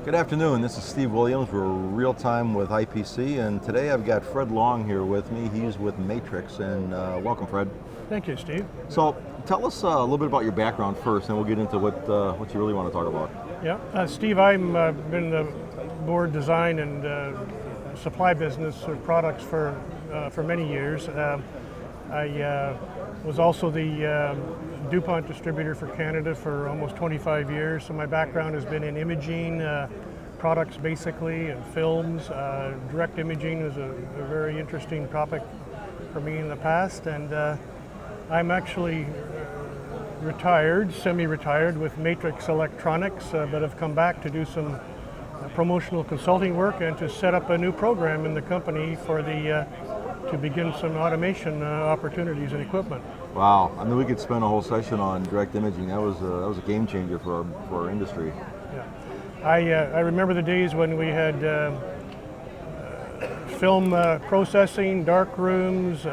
Good afternoon, this is Steve Williams. We're Realtime with IPC, and today I've got Fred Long here with me. He's with Matrix, and welcome, Fred. Thank you, Steve. So tell us a little bit about your background first, and we'll get into what you really want to talk about. Yeah, Steve, I've been in the board design and supply business of products for many years. I was also the DuPont distributor for Canada for almost 25 years, so my background has been in imaging products basically, and films. Direct imaging is a very interesting topic for me in the past, and I'm actually retired, semi-retired with Matrix Electronics, but have come back to do some promotional consulting work and to set up a new program in the company for to begin some automation opportunities and equipment. Wow, I mean, we could spend a whole session on direct imaging. That was a game changer for our industry. Yeah, I remember the days when we had film processing, dark rooms,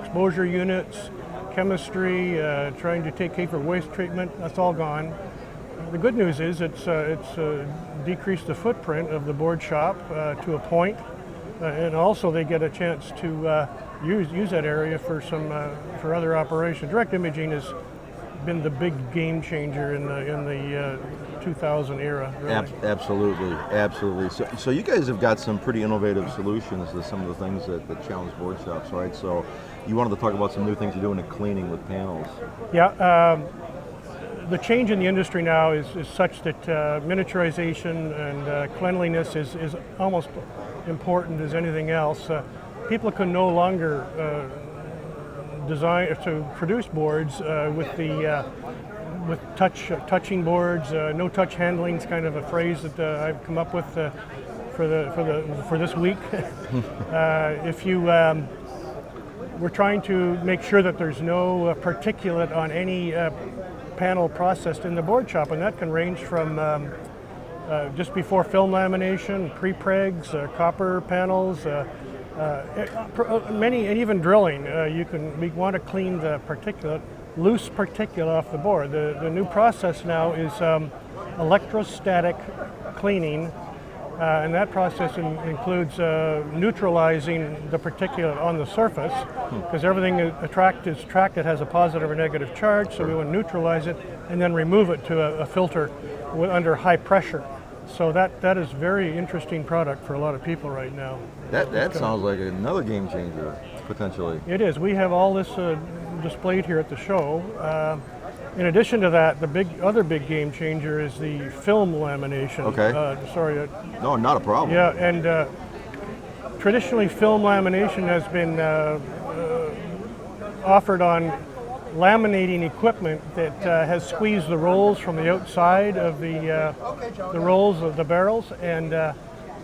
exposure units, chemistry, trying to take for waste treatment. That's all gone. The good news is it's decreased the footprint of the board shop to a point, and also they get a chance to use that area for for other operations. Direct imaging has been the big game changer in the 2000 era. Really. Absolutely. So you guys have got some pretty innovative solutions to some of the things that challenge board shops, right? So you wanted to talk about some new things you're doing in cleaning with panels. Yeah. The change in the industry now is such that miniaturization and cleanliness is almost important as anything else. People can no longer design to produce boards with touching boards. No touch handling is kind of a phrase that I've come up with for this week. We're trying to make sure that there's no particulate on any panel processed in the board shop, and that can range from just before film lamination, pre-pregs, copper panels, many, and even drilling. We want to clean the loose particulate off the board. The new process now is electrostatic cleaning, and that process includes neutralizing the particulate on the surface, because everything is attracted has a positive or negative charge, so we want to neutralize it and then remove it to a filter under high pressure. So that is very interesting product for a lot of people right now. That sounds like another game changer, potentially. It is. We have all this displayed here at the show. In addition to that, the other big game changer is the film lamination. Okay. Sorry. No, not a problem. Yeah, and traditionally film lamination has been offered on laminating equipment that has squeezed the rolls from the outside of the rolls of the barrels, and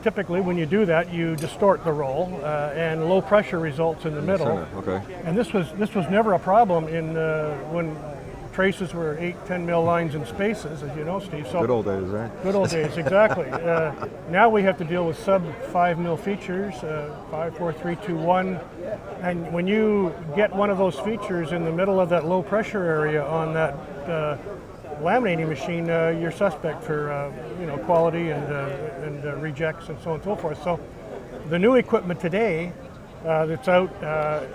typically when you do that you distort the roll, and low pressure results in the middle. Okay. And this was never a problem when traces were 8-10 mil lines in spaces, as you know, Steve. So good old days, right? Good old days, exactly. Now we have to deal with sub 5 mil features, 5, 4, 3, 2, 1. And when you get one of those features in the middle of that low pressure area on that laminating machine, you're suspect for quality and rejects and so on and so forth. So the new equipment today that's out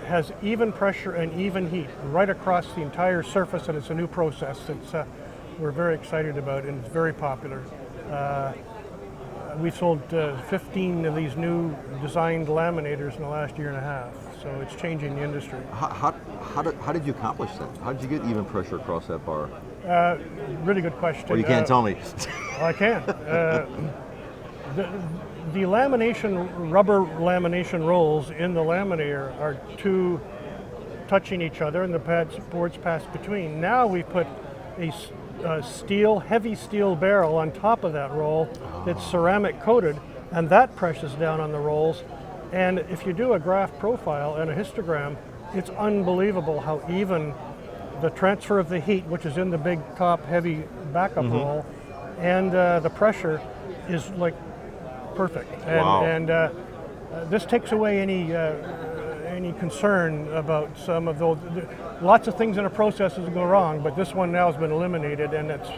has even pressure and even heat right across the entire surface, and it's a new process that we're very excited about, and it's very popular. We've sold 15 of these new designed laminators in the last year and a half, so it's changing the industry. How did you accomplish that? How did you get even pressure across that bar? Really good question. Well, you can't tell me. I can. The rubber lamination rolls in the laminator are two touching each other, and the boards pass between. Now we put a heavy steel barrel on top of that roll that's ceramic coated, and that presses down on the rolls. And if you do a graph profile and a histogram, it's unbelievable how even the transfer of the heat, which is in the big top heavy backup roll, and the pressure is like perfect. And, wow. And this takes away any concern about some of those. Lots of things in a process go wrong, but this one now has been eliminated, and it's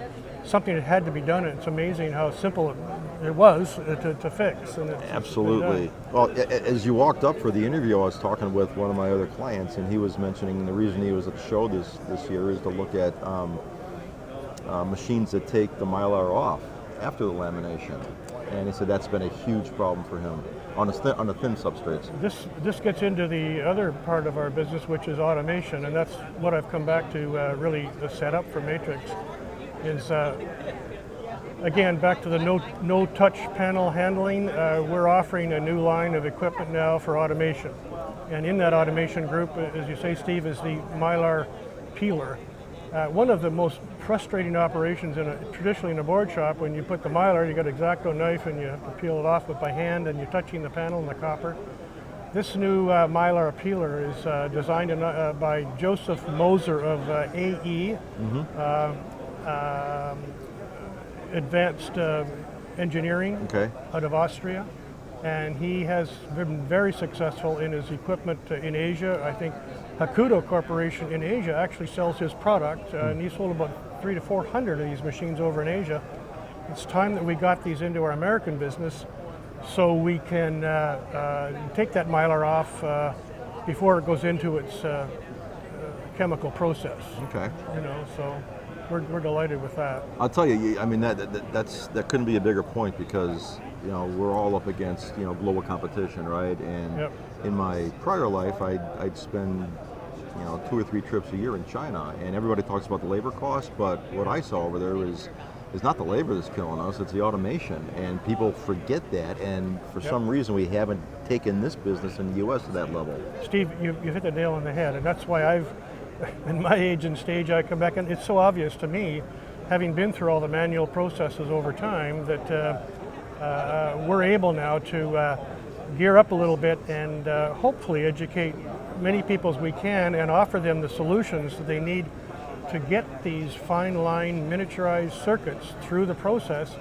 something that had to be done. And it's amazing how simple it was to fix. And it's Absolutely. Well, as you walked up for the interview, I was talking with one of my other clients, and he was mentioning the reason he was at the show this year is to look at machines that take the Mylar off after the lamination. And he said that's been a huge problem for him on the thin substrates. This gets into the other part of our business, which is automation, and that's what I've come back to really the setup for Matrix is, again, back to the no touch panel handling. We're offering a new line of equipment now for automation. And in that automation group, as you say, Steve, is the Mylar peeler. One of the most frustrating operations traditionally in a board shop, when you put the Mylar, you got an X-Acto knife and you have to peel it off by hand, and you're touching the panel and the copper. This new Mylar peeler is designed by Joseph Moser of AE, Advanced Engineering, out of Austria. And he has been very successful in his equipment in Asia. I think Hakuto Corporation in Asia actually sells his product, and he sold about 300 to 400 of these machines over in Asia. It's time that we got these into our American business so we can take that Mylar off before it goes into its chemical process. Okay. You know, so we're delighted with that. I'll tell you, I mean, that couldn't be a bigger point, because we're all up against global competition, right? And in my prior life, I'd spend 2 or 3 trips a year in China, and everybody talks about the labor cost, but what I saw over there is not the labor that's killing us, it's the automation, and people forget that, and for some reason we haven't taken this business in the U.S. to that level. Steve, you hit the nail on the head, and that's why in my age and stage, I come back, and it's so obvious to me, having been through all the manual processes over time, that we're able now to gear up a little bit and hopefully educate many people as we can and offer them the solutions that they need to get these fine line miniaturized circuits through the process.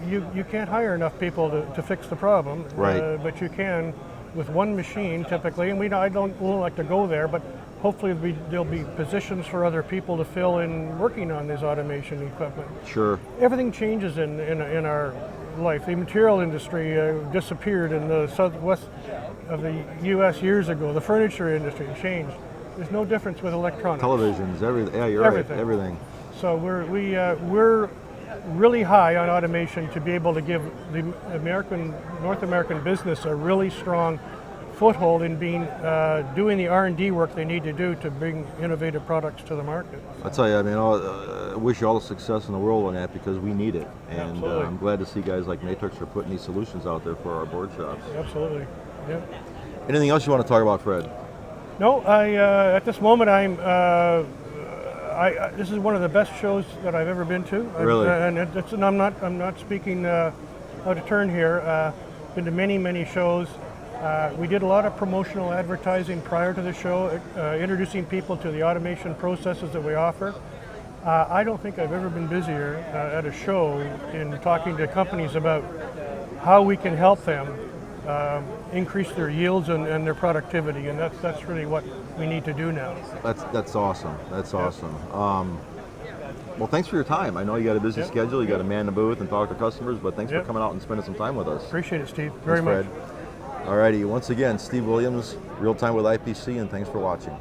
You can't hire enough people to fix the problem, right? But you can with one machine typically, and I don't like to go there, but hopefully there'll be positions for other people to fill in working on this automation equipment. Sure. Everything changes in our life. The material industry disappeared in the southwest of the U.S. years ago. The furniture industry changed. There's no difference with electronics. Televisions, everything. Yeah, you're right. Everything. So we're really high on automation to be able to give the North American business a really strong foothold in doing the R&D work they need to do to bring innovative products to the market. I'll tell you, I mean, I wish you all the success in the world on that, because we need it. And I'm glad to see guys like Matrix are putting these solutions out there for our board shops. Absolutely. Yeah. Anything else you want to talk about, Fred? No, at this moment this is one of the best shows that I've ever been to. Really? And I'm not speaking out of turn here. Been to many shows. We did a lot of promotional advertising prior to the show, introducing people to the automation processes that we offer. I don't think I've ever been busier at a show in talking to companies about how we can help them increase their yields and their productivity, and that's really what we need to do now. That's awesome. That's awesome. Well, thanks for your time. I know you got a busy schedule. You got to man the booth and talk to customers, but thanks for coming out and spending some time with us. Appreciate it, Steve. Very much. Fred. Alrighty, once again, Steve Williams, Real Time with IPC, and thanks for watching.